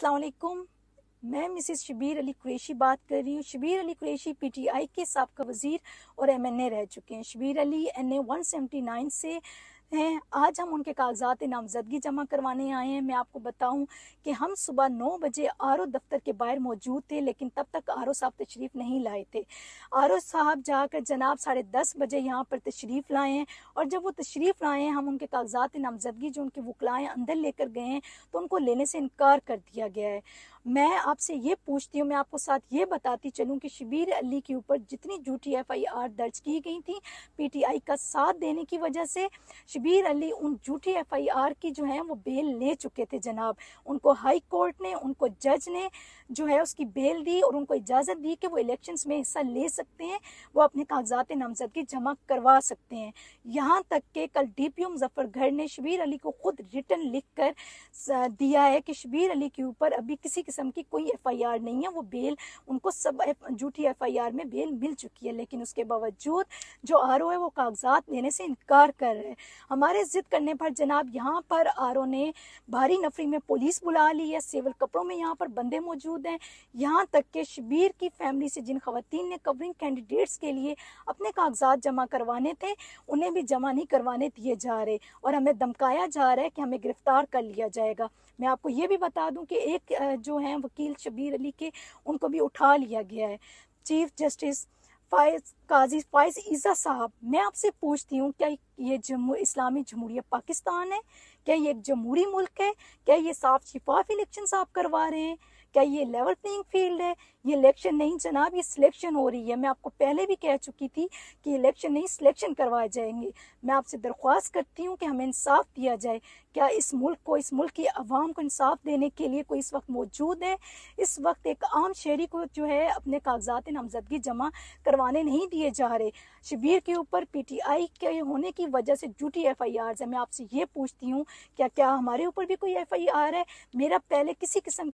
अस्सलाम वालेकुम। मैं मिसेस शबीर अली कुरैशी बात कर रही हूँ। शबीर अली कुरैशी पीटीआई के साबका वज़ीर और एमएनए रह चुके हैं। शबीर अली एनए 179 से हैं। आज हम उनके कागजात नामजदगी जमा करवाने आए हैं। मैं आपको बताऊं कि हम सुबह 9 बजे आरओ दफ्तर के बाहर मौजूद थे, लेकिन तब तक आरओ साहब तशरीफ़ नहीं लाए थे। आरओ साहब जाकर जनाब 10:30 बजे यहाँ पर तशरीफ़ लाए हैं, और जब वो तशरीफ़ लाए हैं, हम उनके कागजात नामजदगी जो उनके वकलाएँ अंदर लेकर गए हैं, तो उनको लेने से इनकार कर दिया गया है। मैं आपसे ये पूछती हूँ, मैं आपको साथ ये बताती चलूँ कि शबीर अली के ऊपर जितनी झूठी एफआईआर दर्ज की गई थी पीटीआई का साथ देने की वजह से, शबीर अली उन झूठी एफआईआर की जो है वो बेल ले चुके थे जनाब। उनको हाई कोर्ट ने, उनको जज ने जो है उसकी बेल दी और उनको इजाज़त दी कि वो इलेक्शंस में हिस्सा ले सकते हैं, वो अपने कागजात नामजदगी जमा करवा सकते हैं। यहाँ तक कि कल डीपीओ मुजफ्फरगढ़ ने शबीर अली को खुद रिटर्न लिख कर दिया है कि शबीर अली के ऊपर अभी किसी किस्म की कोई एफआईआर नहीं है, वो बेल उनको सब झूठी एफआईआर में बेल मिल चुकी है, लेकिन उसके बावजूद जो आरओ है वो कागजात देने से इनकार कर रहे हैं। हमारे जिद करने पर जनाब यहाँ पर आरओ ने भारी नफरी में पुलिस बुला ली है, सिविल कपड़ों में यहाँ पर बंदे मौजूद हैं। यहाँ तक कि शबीर की फैमिली से जिन खवातीन ने कवरिंग कैंडिडेट्स के लिए अपने कागजात जमा करवाने थे, उन्हें भी जमा नहीं करवाने दिए जा रहे, और हमें धमकाया जा रहा है कि हमें गिरफ्तार कर लिया जाएगा। मैं आपको ये भी बता दूं कि एक जो हैं वकील शबीर अली के, उनको भी उठा लिया गया है। चीफ जस्टिस काजी फाइज ईसा साहब, मैं आपसे पूछती हूँ, क्या ये इस्लामी जमहूरियत पाकिस्तान है? क्या ये एक जमहूरी मुल्क है? क्या ये साफ शिफाफ इलेक्शन आप करवा रहे हैं? क्या ये लेवल प्लेइंग फील्ड है? ये इलेक्शन नहीं जनाब, ये सिलेक्शन हो रही है। मैं आपको पहले भी कह चुकी थी कि इलेक्शन नहीं, सिलेक्शन करवाए जाएंगे। मैं आपसे दरख्वास्त करती हूँ कि हमें इंसाफ दिया जाए। क्या इस मुल्क को, इस मुल्क की आवाम को इंसाफ देने के लिए कोई इस वक्त मौजूद है? इस वक्त एक आम शहरी को जो है अपने कागजात नामजदगी जमा करवाने नहीं दिए जा रहे। शबीर के ऊपर पीटीआई के होने की वजह से झूठी एफआईआर है। मैं आपसे ये पूछती हूँ, क्या क्या हमारे ऊपर भी कोई एफआईआर है? मेरा पहले किसी किस्म